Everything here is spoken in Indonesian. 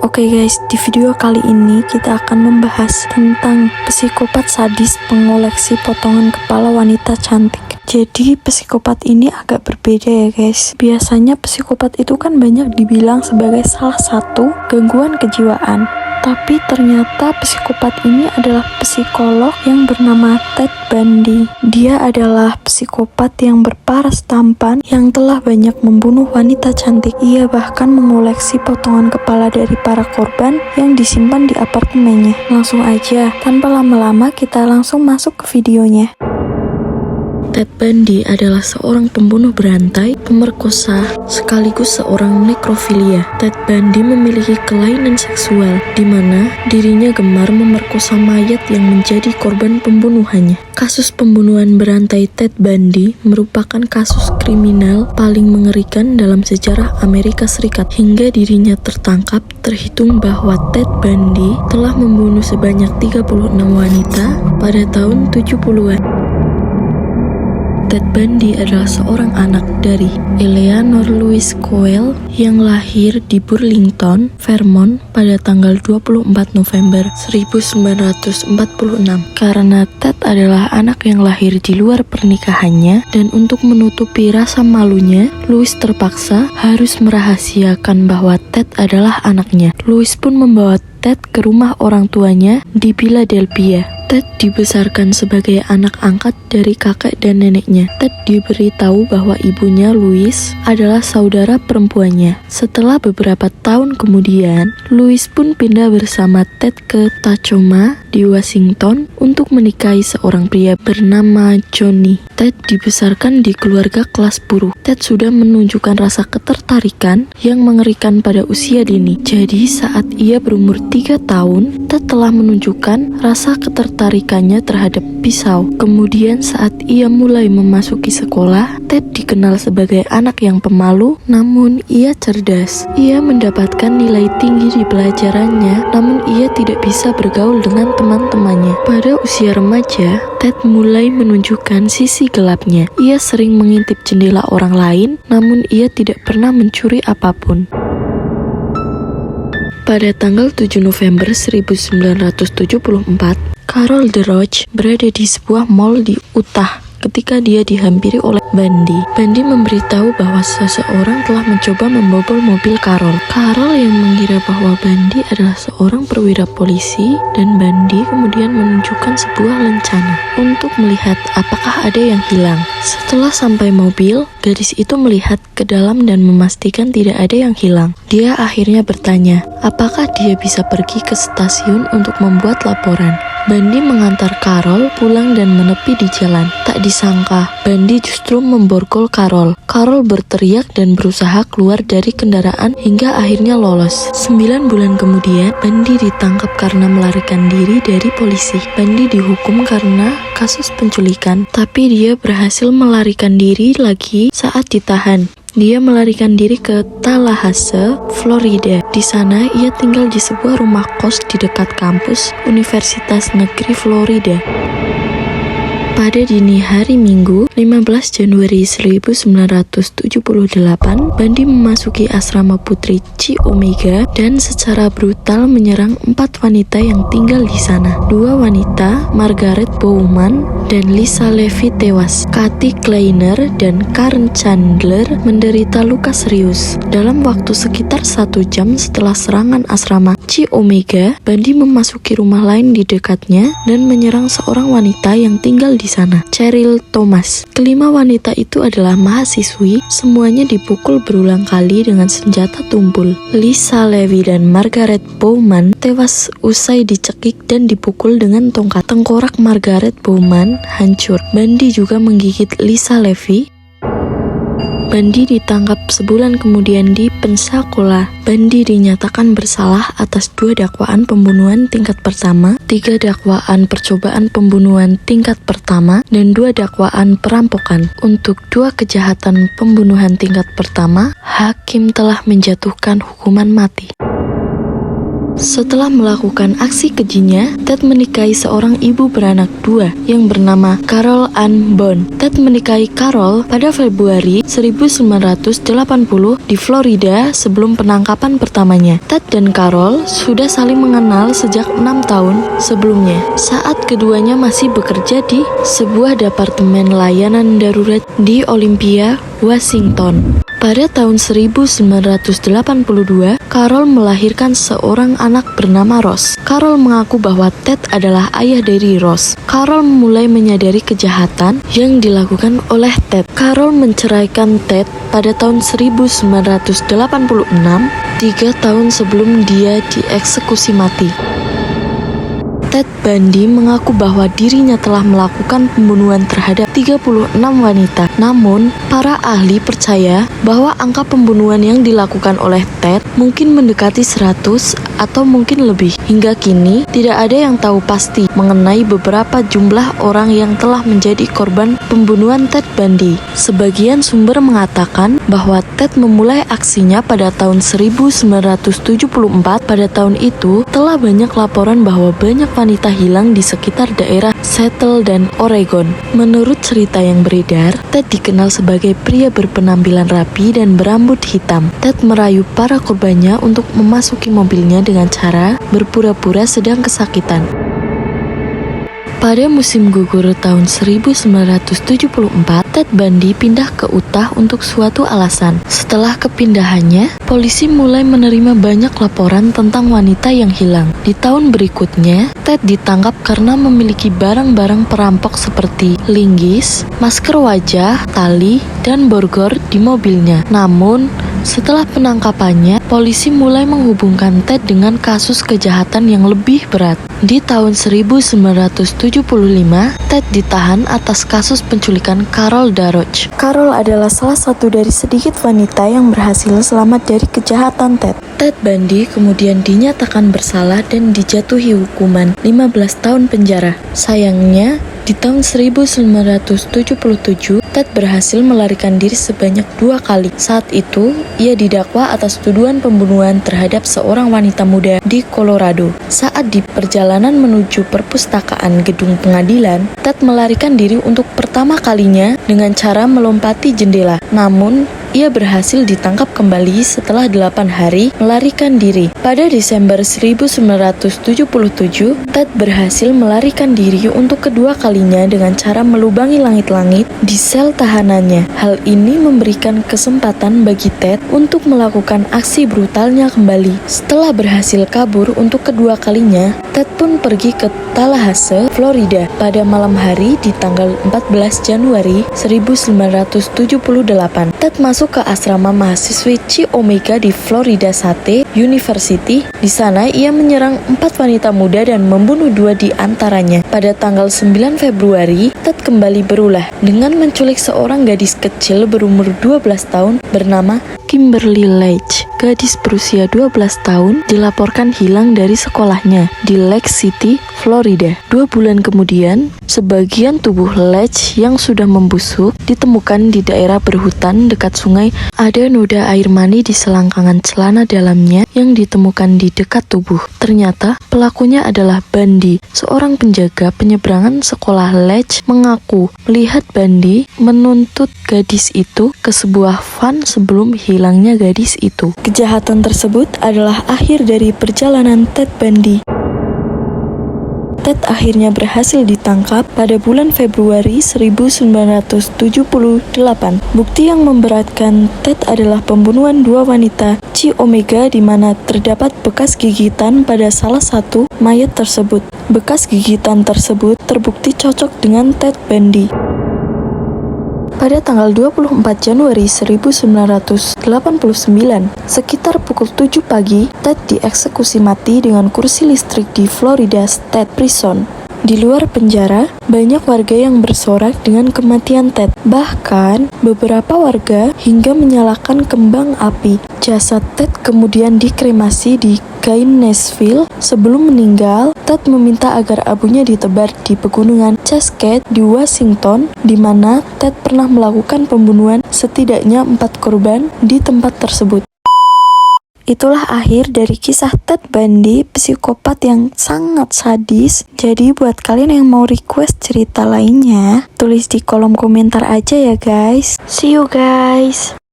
Oke guys, di video kali ini kita akan membahas tentang psikopat sadis pengoleksi potongan kepala wanita cantik. Jadi psikopat ini agak berbeda ya guys. Biasanya psikopat itu kan banyak dibilang sebagai salah satu gangguan kejiwaan. Tapi ternyata psikopat ini adalah psikolog yang bernama Ted Bundy. Dia adalah psikopat yang berparas tampan yang telah banyak membunuh wanita cantik. Ia bahkan mengoleksi potongan kepala dari para korban yang disimpan di apartemennya. Langsung aja, tanpa lama-lama kita langsung masuk ke videonya. Ted Bundy adalah seorang pembunuh berantai, pemerkosa, sekaligus seorang nekrofilia. Ted Bundy memiliki kelainan seksual, di mana dirinya gemar memerkosa mayat yang menjadi korban pembunuhannya. Kasus pembunuhan berantai Ted Bundy merupakan kasus kriminal paling mengerikan dalam sejarah Amerika Serikat. Hingga dirinya tertangkap, terhitung bahwa Ted Bundy telah membunuh sebanyak 36 wanita pada tahun 70-an. Ted Bundy adalah seorang anak dari Eleanor Louise Coyle yang lahir di Burlington, Vermont pada tanggal 24 November 1946. Karena Ted adalah anak yang lahir di luar pernikahannya dan untuk menutupi rasa malunya, Louise terpaksa harus merahasiakan bahwa Ted adalah anaknya. Louise pun membawa Ted ke rumah orang tuanya di Philadelphia. Ted dibesarkan sebagai anak angkat dari kakek dan neneknya. Ted diberitahu bahwa ibunya, Louise, adalah saudara perempuannya. Setelah beberapa tahun kemudian, Louise pun pindah bersama Ted ke Tacoma di Washington untuk menikahi seorang pria bernama Johnny. Ted dibesarkan di keluarga kelas buruh. Ted sudah menunjukkan rasa ketertarikan yang mengerikan pada usia dini. Jadi saat ia berumur 3 tahun, Ted telah menunjukkan rasa ketertarikannya terhadap pisau. Kemudian saat ia mulai memasuki sekolah, Ted dikenal sebagai anak yang pemalu, namun ia cerdas. Ia mendapatkan nilai tinggi di pelajarannya, namun ia tidak bisa bergaul dengan teman-temannya. Pada usia remaja, Ted mulai menunjukkan sisi gelapnya. Ia sering mengintip jendela orang lain, namun ia tidak pernah mencuri apapun. Pada tanggal 7 November 1974, Carol DeRoche berada di sebuah mall di Utah ketika dia dihampiri oleh Bundy. Bundy memberitahu bahwa seseorang telah mencoba membobol mobil Carol. Carol yang mengira bahwa Bundy adalah seorang perwira polisi, dan Bundy kemudian menunjukkan sebuah lencana untuk melihat apakah ada yang hilang. Setelah sampai mobil, gadis itu melihat ke dalam dan memastikan tidak ada yang hilang. Dia akhirnya bertanya, apakah dia bisa pergi ke stasiun untuk membuat laporan. Bundy mengantar Carol pulang dan menepi di jalan. Tak disangka, Bundy justru memborgol Carol. Carol berteriak dan berusaha keluar dari kendaraan hingga akhirnya lolos. 9 bulan kemudian, Bundy ditangkap karena melarikan diri dari polisi. Bundy dihukum karena kasus penculikan, tapi dia berhasil melarikan diri lagi saat ditahan. Dia melarikan diri ke Tallahassee, Florida. Di sana, ia tinggal di sebuah rumah kos di dekat kampus Universitas Negeri Florida. Pada dini hari Minggu, 15 Januari 1978, Bundy memasuki asrama putri Chi Omega dan secara brutal menyerang 4 wanita yang tinggal di sana. 2 wanita, Margaret Bowman dan Lisa Levy, tewas. Kathy Kleiner dan Karen Chandler menderita luka serius. Dalam waktu sekitar 1 jam setelah serangan asrama Chi Omega, Bundy memasuki rumah lain di dekatnya dan menyerang seorang wanita yang tinggal di sana, Cheryl Thomas. Kelima wanita itu adalah mahasiswi, semuanya dipukul berulang kali dengan senjata tumpul. Lisa Levy dan Margaret Bowman tewas usai dicekik dan dipukul dengan tongkat. Tengkorak Margaret Bowman hancur. Bundy juga menggigit Lisa Levy. Bundy ditangkap sebulan kemudian di Pensacola. Bundy dinyatakan bersalah atas 2 dakwaan pembunuhan tingkat pertama, 3 dakwaan percobaan pembunuhan tingkat pertama, dan 2 dakwaan perampokan. Untuk 2 kejahatan pembunuhan tingkat pertama, hakim telah menjatuhkan hukuman mati. Setelah melakukan aksi kejinya, Ted menikahi seorang ibu beranak dua yang bernama Carol Ann Bond. Ted menikahi Carol pada Februari 1980 di Florida sebelum penangkapan pertamanya. Ted dan Carol sudah saling mengenal sejak 6 tahun sebelumnya, saat keduanya masih bekerja di sebuah departemen layanan darurat di Olympia, Washington. Pada tahun 1982, Carol melahirkan seorang anak bernama Ross. Carol mengaku bahwa Ted adalah ayah dari Ross. Carol mulai menyadari kejahatan yang dilakukan oleh Ted. Carol menceraikan Ted pada tahun 1986, 3 tahun sebelum dia dieksekusi mati. Ted Bundy mengaku bahwa dirinya telah melakukan pembunuhan terhadap 36 wanita. Namun, para ahli percaya bahwa angka pembunuhan yang dilakukan oleh Ted mungkin mendekati 100 atau mungkin lebih. Hingga kini, tidak ada yang tahu pasti mengenai beberapa jumlah orang yang telah menjadi korban pembunuhan Ted Bundy. Sebagian sumber mengatakan bahwa Ted memulai aksinya pada tahun 1974. Pada tahun itu, telah banyak laporan bahwa banyak wanita hilang di sekitar daerah Seattle dan Oregon. Menurut cerita yang beredar, Ted dikenal sebagai pria berpenampilan rapi dan berambut hitam. Ted merayu para korbannya untuk memasuki mobilnya dengan cara berpura-pura sedang kesakitan. Pada musim gugur tahun 1974, Ted Bundy pindah ke Utah untuk suatu alasan. Setelah kepindahannya, polisi mulai menerima banyak laporan tentang wanita yang hilang. Di tahun berikutnya, Ted ditangkap karena memiliki barang-barang perampok seperti linggis, masker wajah, tali, dan borgol di mobilnya. Namun, setelah penangkapannya, polisi mulai menghubungkan Ted dengan kasus kejahatan yang lebih berat. Di tahun 1975, Ted ditahan atas kasus penculikan Carol Darroch. Carol adalah salah satu dari sedikit wanita yang berhasil selamat dari kejahatan Ted. Ted Bundy kemudian dinyatakan bersalah dan dijatuhi hukuman 15 tahun penjara. Sayangnya, di tahun 1977, Ted berhasil melarikan diri sebanyak 2 kali. Saat itu, ia didakwa atas tuduhan pembunuhan terhadap seorang wanita muda di Colorado. Saat di perjalanan menuju perpustakaan gedung pengadilan, Ted melarikan diri untuk pertama kalinya dengan cara melompati jendela. Namun, ia berhasil ditangkap kembali setelah 8 hari melarikan diri. Pada Desember 1977, Ted berhasil melarikan diri untuk kedua kalinya dengan cara melubangi langit-langit di sel tahanannya. Hal ini memberikan kesempatan bagi Ted untuk melakukan aksi brutalnya kembali. Setelah berhasil kabur untuk kedua kalinya, Ted pun pergi ke Tallahassee, Florida pada malam hari di tanggal 14 Januari 1978. Ted masuk ke asrama mahasiswi Chi Omega di Florida State University. Di sana ia menyerang 4 wanita muda dan membunuh 2 di antaranya. Pada tanggal 9 Februari, Ted kembali berulah dengan menculik seorang gadis kecil berumur 12 tahun bernama Kimberly Leach. Gadis berusia 12 tahun dilaporkan hilang dari sekolahnya di Lake City, Florida. 2 bulan kemudian, sebagian tubuh Leach yang sudah membusuk ditemukan di daerah berhutan dekat sungai. Ada noda air mani di selangkangan celana dalamnya yang ditemukan di dekat tubuh. Ternyata pelakunya adalah Bundy. Seorang penjaga penyeberangan sekolah Leach mengaku melihat Bundy menuntut gadis itu ke sebuah van sebelum hilangnya gadis itu. Kejahatan tersebut adalah akhir dari perjalanan Ted Bundy. Ted akhirnya berhasil ditangkap pada bulan Februari 1978. Bukti yang memberatkan Ted adalah pembunuhan 2 wanita Chi Omega di mana terdapat bekas gigitan pada salah satu mayat tersebut. Bekas gigitan tersebut terbukti cocok dengan Ted Bundy. Pada tanggal 24 Januari 1989, sekitar pukul 7 pagi, Ted dieksekusi mati dengan kursi listrik di Florida State Prison. Di luar penjara, banyak warga yang bersorak dengan kematian Ted. Bahkan, beberapa warga hingga menyalakan kembang api. Jasad Ted kemudian dikremasi di Gainesville. Sebelum meninggal, Ted meminta agar abunya ditebar di pegunungan Cascade di Washington, di mana Ted pernah melakukan pembunuhan setidaknya 4 korban di tempat tersebut. Itulah akhir dari kisah Ted Bundy, psikopat yang sangat sadis. Jadi buat kalian yang mau request cerita lainnya, tulis di kolom komentar aja ya guys. See you guys.